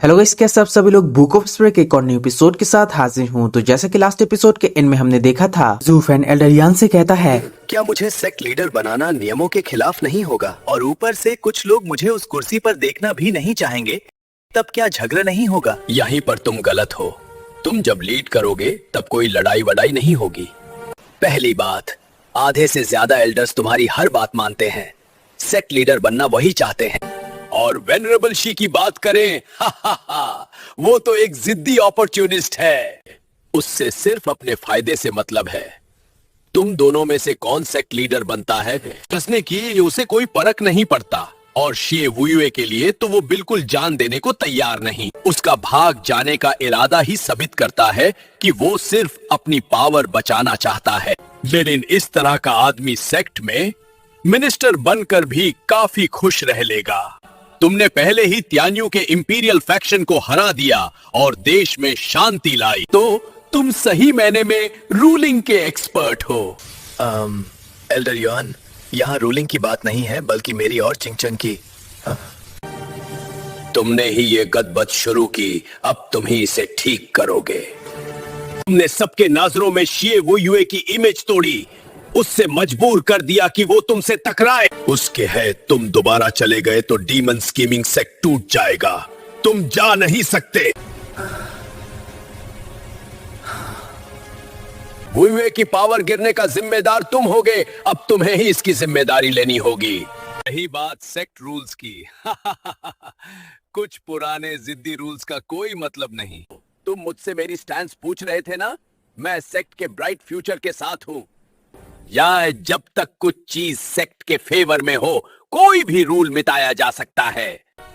Hello guys, कैसे आप सभी लोग बुक ऑफ स्पिरिट के एक और न्यू एपिसोड के साथ हाजिर हूँ। तो जैसा कि लास्ट एपिसोड के एंड में हमने देखा था, ज़ूफेन एल्डरियान से कहता है, क्या मुझे सेक्ट लीडर बनाना नियमों के खिलाफ नहीं होगा? और ऊपर से कुछ लोग मुझे उस कुर्सी पर देखना भी नहीं चाहेंगे, तब क्या झगड़ा नहीं होगा? यहीं पर तुम गलत हो। तुम जब लीड करोगे तब कोई लड़ाई वड़ाई नहीं होगी। पहली बात, आधे से ज्यादा एल्डर्स तुम्हारी हर बात मानते हैं। सेक्ट लीडर बनना वही चाहते हैं। और वेनरेबल शी की बात करें, वो तो एक जिद्दी अपॉर्चुनिस्ट है। उससे सिर्फ अपने फायदे से मतलब है। तुम दोनों में से कौन सेक्ट लीडर बनता है, उसने की उसे कोई फर्क नहीं पड़ता। और शी वुयुए के लिए तो वो बिल्कुल जान देने को तैयार नहीं। उसका भाग जाने का इरादा ही साबित करता है कि वो सिर्फ अपनी पावर बचाना चाहता है। लेकिन इस तरह का आदमी सेक्ट में मिनिस्टर बनकर भी काफी खुश रह लेगा। तुमने पहले ही त्यान्यू के इंपीरियल फैक्शन को हरा दिया और देश में शांति लाई, तो तुम सही मायने में रूलिंग के एक्सपर्ट हो। एल्डर युआन, यहाँ रूलिंग की बात नहीं है बल्कि मेरी और चिंगचंग की। तुमने ही ये गदबद शुरू की, अब तुम ही इसे ठीक करोगे। तुमने सबके नजरों में शी वुयुए की इमेज तोड़ी, उससे मजबूर कर दिया कि वो तुमसे टकराए। उसके है तुम दोबारा चले गए तो डीमन स्कीमिंग सेक्ट टूट जाएगा। तुम जा नहीं सकते। वुयुए की पावर गिरने का जिम्मेदार तुम होगे, अब तुम्हें ही इसकी जिम्मेदारी लेनी होगी। यही बात सेक्ट रूल्स की। कुछ पुराने जिद्दी रूल्स का कोई मतलब नहीं। तुम मुझसे मेरी स्टैंस पूछ रहे थे ना? मैं सेक्ट के ब्राइट फ्यूचर के साथ हूं। या जब तक कुछ चीज सेक्ट के फेवर में हो, कोई भी रूल मिटाया जा सकता है।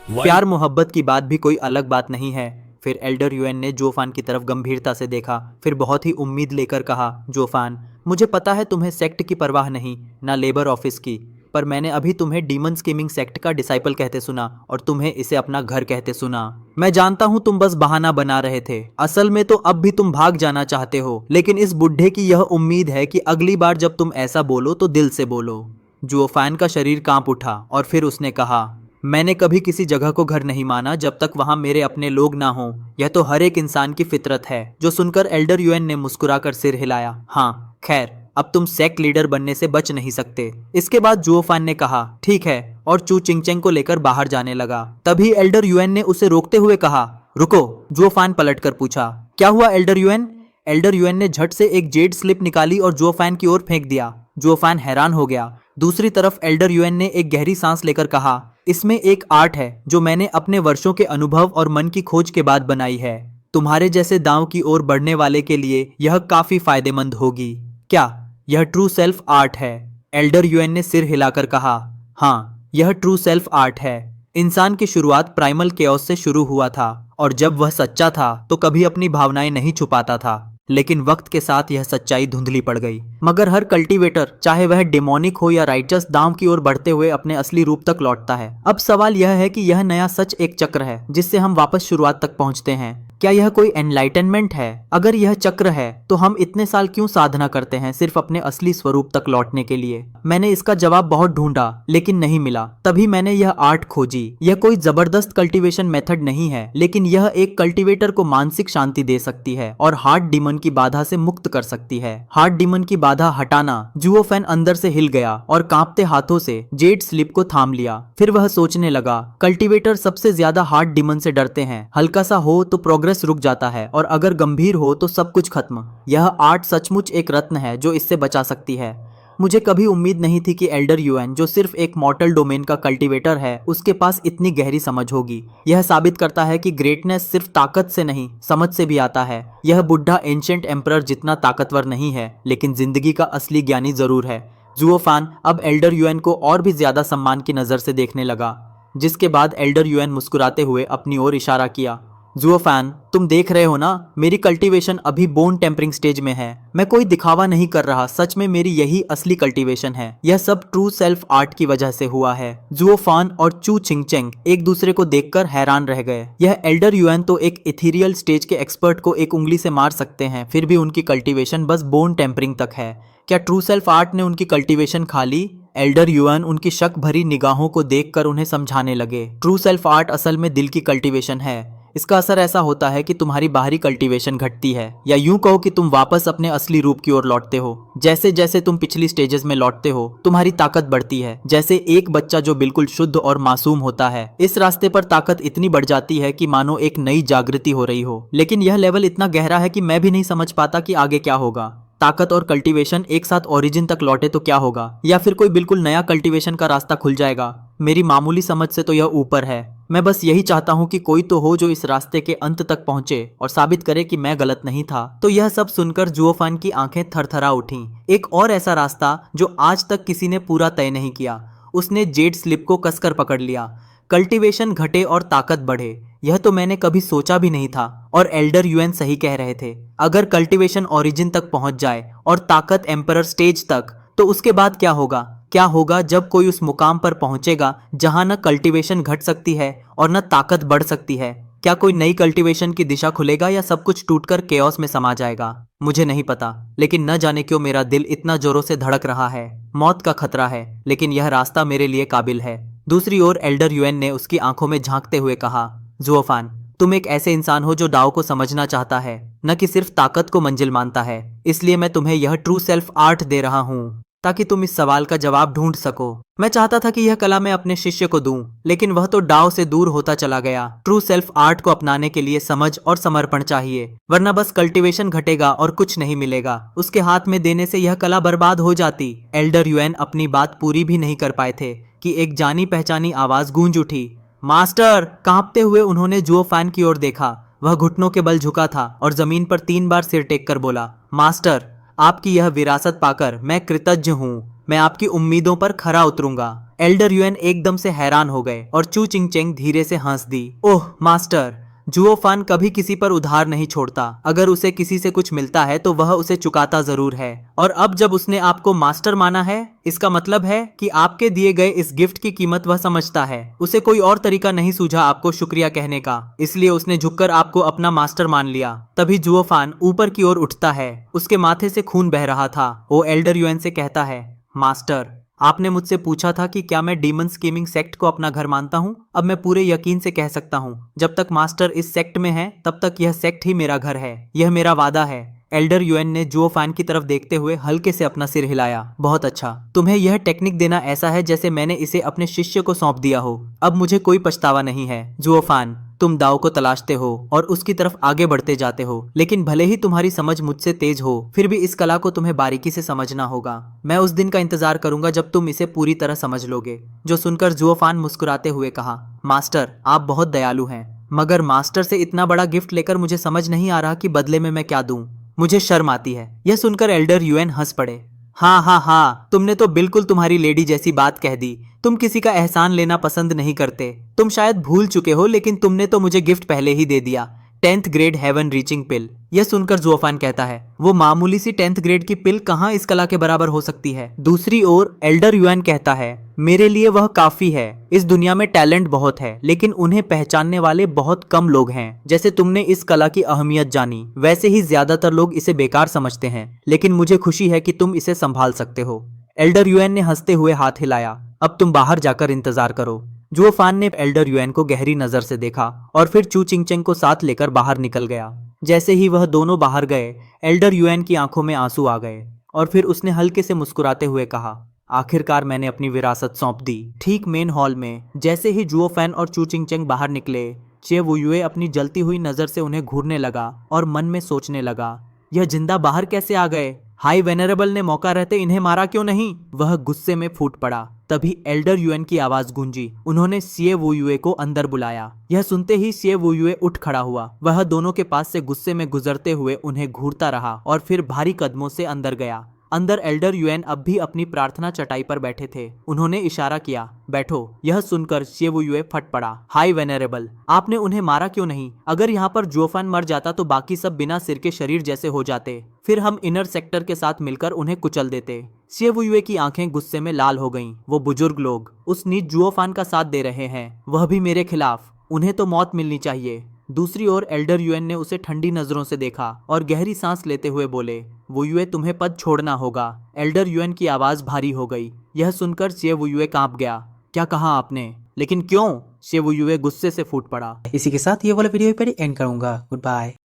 प्यार मोहब्बत की बात भी कोई अलग बात नहीं है। फिर एल्डर युएन ने जोफान की तरफ गंभीरता से देखा, फिर बहुत ही उम्मीद लेकर कहा, जोफान, मुझे पता है तुम्हें सेक्ट की परवाह नहीं, ना लेबर ऑफिस की, पर मैंने अभी तुम्हें डीमन स्कीमिंग सेक्ट का डिसाइपल कहते सुना और तुम्हें इसे अपना घर कहते सुना। मैं जानता हूँ तुम बस बहाना बना रहे थे, असल में तो अब भी तुम भाग जाना चाहते हो, लेकिन इस बुढ़े की यह उम्मीद है कि अगली बार जब तुम ऐसा बोलो तो दिल से बोलो। जोफान का शरीर कांप उठा और फिर उसने कहा, मैंने कभी किसी जगह को घर नहीं माना जब तक वहां मेरे अपने लोग ना हों। यह तो हर एक इंसान की फितरत है। जो सुनकर एल्डर युएन ने मुस्कुराकर सिर हिलाया। हाँ, खैर, अब तुम सेक्ट लीडर बनने से बच नहीं सकते। इसके बाद जुओफान ने कहा, ठीक है, और चू चिंगचेंग को लेकर बाहर जाने लगा। तभी एल्डर युएन ने उसे रोकते हुए कहा, रुको। जुओफान पलटकर पूछा, क्या हुआ एल्डर युएन? एल्डर युएन ने झट से एक जेड स्लिप निकाली और जुओफान की ओर फेंक दिया। जुओफान हैरान हो गया। दूसरी तरफ एल्डर युएन ने एक गहरी सांस लेकर कहा, इसमें एक आर्ट है जो मैंने अपने वर्षों के अनुभव और मन की खोज के बाद बनाई है। तुम्हारे जैसे दांव की ओर बढ़ने वाले के लिए यह काफी फायदेमंद होगी। क्या यह ट्रू सेल्फ आर्ट है? एल्डर युएन ने सिर हिलाकर कहा, हाँ, यह ट्रू सेल्फ आर्ट है। इंसान की शुरुआत प्राइमल केओस से शुरू हुआ था और जब वह सच्चा था तो कभी अपनी भावनाएं नहीं छुपाता था, लेकिन वक्त के साथ यह सच्चाई धुंधली पड़ गई। मगर हर कल्टीवेटर, चाहे वह डेमोनिक हो या राइचस, दांव की ओर बढ़ते हुए अपने असली रूप तक लौटता है। अब सवाल यह है कि यह नया सच एक चक्र है जिससे हम वापस शुरुआत तक पहुंचते हैं। क्या यह कोई एनलाइटनमेंट है? अगर यह चक्र है तो हम इतने साल क्यों साधना करते हैं सिर्फ अपने असली स्वरूप तक लौटने के लिए? मैंने इसका जवाब बहुत ढूंढा लेकिन नहीं मिला। तभी मैंने यह आर्ट खोजी। यह कोई जबरदस्त कल्टीवेशन मेथड नहीं है, लेकिन यह एक कल्टीवेटर को मानसिक शांति दे सकती है और हार्ट डीमन की बाधा से मुक्त कर सकती है। हार्ट डीमन की बाधा हटाना। जुओफेन अंदर से हिल गया और कांपते हाथों से जेड स्लिप को थाम लिया। फिर वह सोचने लगा, कल्टीवेटर सबसे ज्यादा हार्ट डीमन से डरते हैं। हल्का सा हो तो प्रोग्रेस रुक जाता है और अगर गंभीर हो तो सब कुछ खत्म। यह आर्ट सचमुच एक रत्न है जो इससे बचा सकती है। मुझे कभी उम्मीद नहीं थी कि एल्डर युएन, जो सिर्फ एक मॉर्टल डोमेन का कल्टीवेटर है, उसके पास इतनी गहरी समझ होगी। यह साबित करता है कि ग्रेटनेस सिर्फ ताकत से नहीं, समझ से भी आता है। यह बुढ़ा एंशिएंट एम्परर जितना ताकतवर नहीं है, लेकिन जिंदगी का असली ज्ञानी जरूर है। जुओफान अब एल्डर युएन को और भी ज्यादा सम्मान की नजर से देखने लगा, जिसके बाद एल्डर युएन मुस्कुराते हुए अपनी ओर इशारा किया। जुओफान, तुम देख रहे हो ना, मेरी कल्टीवेशन अभी बोन टेम्परिंग स्टेज में है। मैं कोई दिखावा नहीं कर रहा, सच में मेरी यही असली कल्टीवेशन है। यह सब ट्रू सेल्फ आर्ट की वजह से हुआ है। जुओफान और चू चिंगचेंग एक दूसरे को देखकर हैरान रह गए। यह एल्डर युएन तो एक इथीरियल स्टेज के एक्सपर्ट को एक उंगली से मार सकते हैं, फिर भी उनकी कल्टीवेशन बस बोन टेम्परिंग तक है। क्या ट्रू सेल्फ आर्ट ने उनकी कल्टीवेशन खा ली? एल्डर युआन उनकी शक भरी निगाहों को देखकर उन्हें समझाने लगे, ट्रू सेल्फ आर्ट असल में दिल की कल्टीवेशन है। इसका असर ऐसा होता है कि तुम्हारी बाहरी कल्टीवेशन घटती है, या यूं कहो कि तुम वापस अपने असली रूप की ओर लौटते हो। जैसे जैसे तुम पिछली स्टेजेस में लौटते हो तुम्हारी ताकत बढ़ती है, जैसे एक बच्चा जो बिल्कुल शुद्ध और मासूम होता है। इस रास्ते पर ताकत इतनी बढ़ जाती है कि मानो एक नई जागृति हो रही हो, लेकिन यह लेवल इतना गहरा है कि मैं भी नहीं समझ पाता कि आगे क्या होगा। ताकत और कल्टीवेशन एक साथ ओरिजिन तक लौटे तो क्या होगा, या फिर कोई बिल्कुल नया कल्टीवेशन का रास्ता खुल जाएगा। मेरी मामूली समझ से तो यह ऊपर है। मैं बस यही चाहता हूँ कि कोई तो हो जो इस रास्ते के अंत तक पहुंचे और साबित करे कि मैं गलत नहीं था। तो यह सब सुनकर जुओफान की आंखें थरथरा उठीं। एक और ऐसा रास्ता जो आज तक किसी ने पूरा तय नहीं किया। उसने जेड स्लिप को कसकर पकड़ लिया। कल्टीवेशन घटे और ताकत बढ़े, यह तो मैंने कभी सोचा भी नहीं था। और एल्डर यूएन सही कह रहे थे। अगर कल्टीवेशन ओरिजिन तक पहुंच जाए और ताकत एम्परर स्टेज तक, तो उसके बाद क्या होगा? क्या होगा जब कोई उस मुकाम पर पहुंचेगा जहां न कल्टीवेशन घट सकती है और न ताकत बढ़ सकती है? क्या कोई नई कल्टीवेशन की दिशा खुलेगा या सब कुछ टूटकर केओस में समा जाएगा? मुझे नहीं पता, लेकिन न जाने क्यों मेरा दिल इतना जोरों से धड़क रहा है। मौत का खतरा है, लेकिन यह रास्ता मेरे लिए काबिल है। दूसरी ओर एल्डर यूएन ने उसकी आंखों में झांकते हुए कहा, जुओफान, तुम एक ऐसे इंसान हो जो डाओ को समझना चाहता है, न कि सिर्फ ताकत को मंजिल मानता है। इसलिए मैं तुम्हें यह ट्रू सेल्फ आर्ट दे रहा हूँ ताकि तुम इस सवाल का जवाब ढूंढ सको। मैं चाहता था कि यह कला मैं अपने शिष्य को दूं, लेकिन वह तो डाओ से दूर होता चला गया। ट्रू सेल्फ आर्ट को अपनाने के लिए समझ और समर्पण चाहिए, वरना बस कल्टीवेशन घटेगा और कुछ नहीं मिलेगा। उसके हाथ में देने से यह कला बर्बाद हो जाती। एल्डर यूएन अपनी बात पूरी भी नहीं कर पाए थे कि एक जानी पहचानी आवाज गूंज उठी, मास्टर। कांपते हुए उन्होंने जुओफान की ओर देखा। वह घुटनों के बल झुका था और जमीन पर 3 बार सिर टेक कर बोला, मास्टर, आपकी यह विरासत पाकर मैं कृतज्ञ हूँ। मैं आपकी उम्मीदों पर खरा उतरूंगा। एल्डर यूएन एकदम से हैरान हो गए और चू चिंग चेंग धीरे से हंस दी। ओह मास्टर, जुओफान कभी किसी पर उधार नहीं छोड़ता। अगर उसे किसी से कुछ मिलता है तो वह उसे चुकाता जरूर है। और अब जब उसने आपको मास्टर माना है, इसका मतलब है कि आपके दिए गए इस गिफ्ट की कीमत वह समझता है। उसे कोई और तरीका नहीं सूझा आपको शुक्रिया कहने का, इसलिए उसने झुककर आपको अपना मास्टर मान लिया। तभी जुओफान ऊपर की ओर उठता है। उसके माथे से खून बह रहा था। वो एल्डर यूएन से कहता है, मास्टर, आपने मुझसे पूछा था कि क्या मैं डीमन स्कीमिंग सेक्ट को अपना घर मानता हूँ। अब मैं पूरे यकीन से कह सकता हूँ, जब तक मास्टर इस सेक्ट में है तब तक यह सेक्ट ही मेरा घर है। यह मेरा वादा है। एल्डर यूएन ने जुओफान की तरफ देखते हुए हल्के से अपना सिर हिलाया। बहुत अच्छा, तुम्हें यह टेक्निक देना ऐसा है जैसे मैंने इसे अपने शिष्य को सौंप दिया हो। अब मुझे कोई पछतावा नहीं है। जुओफान, तुम दाव को तलाशते हो और उसकी तरफ आगे बढ़ते जाते हो, लेकिन भले ही तुम्हारी समझ मुझसे तेज हो, फिर भी इस कला को तुम्हें बारीकी से समझना होगा। मैं उस दिन का इंतजार करूंगा जब तुम इसे पूरी तरह समझ लोगे। जो सुनकर जुओफान मुस्कुराते हुए कहा, मास्टर, आप बहुत दयालु हैं, मगर मास्टर से इतना बड़ा गिफ्ट लेकर मुझे समझ नहीं आ रहा कि बदले में मैं क्या दूं। मुझे शर्म आती है। यह सुनकर एल्डर यूएन हंस पड़े। हाँ हाँ हाँ, तुमने तो बिल्कुल तुम्हारी लेडी जैसी बात कह दी। तुम किसी का एहसान लेना पसंद नहीं करते। तुम शायद भूल चुके हो, लेकिन तुमने तो मुझे गिफ्ट पहले ही दे दिया, 10th ग्रेड हेवन रीचिंग पिल। यह सुनकर जुओफान कहता है, वो मामूली सी 10th ग्रेड की पिल कहाँ इस कला के बराबर हो सकती है। दूसरी ओर एल्डर यूएन कहता है, मेरे लिए वह काफी है। इस दुनिया में टैलेंट बहुत है, लेकिन उन्हें पहचानने वाले बहुत कम लोग हैं। जैसे तुमने इस कला की अहमियत जानी, वैसे ही ज्यादातर लोग इसे बेकार समझते हैं। लेकिन मुझे खुशी है कि तुम इसे संभाल सकते हो। एल्डर यूएन ने हंसते हुए हाथ हिलाया। अब तुम बाहर जाकर इंतजार करो। जुओफान ने एल्डर यूएन को गहरी नजर से देखा और फिर चू चिंग चेंग को साथ लेकर बाहर निकल गया। जैसे ही वह दोनों बाहर गए, एल्डर यूएन की आंखों में आंसू आ गए और फिर उसने हल्के से मुस्कुराते हुए कहा, आखिरकार मैंने अपनी विरासत सौंप दी। ठीक मेन हॉल में जैसे ही जुओफान और चू चिंग चेंग बाहर निकले, चे वुयुए अपनी जलती हुई नजर से उन्हें घूरने लगा और मन में सोचने लगा, यह जिंदा बाहर कैसे आ गए? हाई वेनरेबल ने मौका रहते इन्हें मारा क्यों नहीं? वह गुस्से में फूट पड़ा। तभी एल्डर यूएन की आवाज गूंजी। उन्होंने सीए वुयुए को अंदर बुलाया। यह सुनते ही सीए वुयुए उठ खड़ा हुआ। वह दोनों के पास से गुस्से में गुजरते हुए उन्हें घूरता रहा और फिर भारी कदमों से अंदर गया। अंदर एल्डर यूएन अब भी अपनी प्रार्थना चटाई पर बैठे थे। उन्होंने इशारा किया, बैठो। यह सुनकर सीए वुयुए फट पड़ा। हाई वेनरेबल, आपने उन्हें मारा क्यों नहीं? अगर यहाँ पर जुओफान मर जाता तो बाकी सब बिना सिर के शरीर जैसे हो जाते, फिर हम इनर सेक्टर के साथ मिलकर उन्हें कुचल देते। सीए वुयुए की आंखें गुस्से में लाल हो गईं। वो बुजुर्ग लोग उस नीच जुओफान का साथ दे रहे हैं, वह भी मेरे खिलाफ। उन्हें तो मौत मिलनी चाहिए। दूसरी ओर एल्डर यूएन ने उसे ठंडी नजरों से देखा और गहरी सांस लेते हुए बोले, वुयुए, तुम्हें पद छोड़ना होगा। एल्डर यूएन की आवाज भारी हो गई। यह सुनकर सीए वुयुए कांप गया। क्या कहा आपने? लेकिन क्यों? शेवुयुए गुस्से से फूट पड़ा। इसी के साथ ये वाला वीडियो पर एंड करूंगा। Good bye.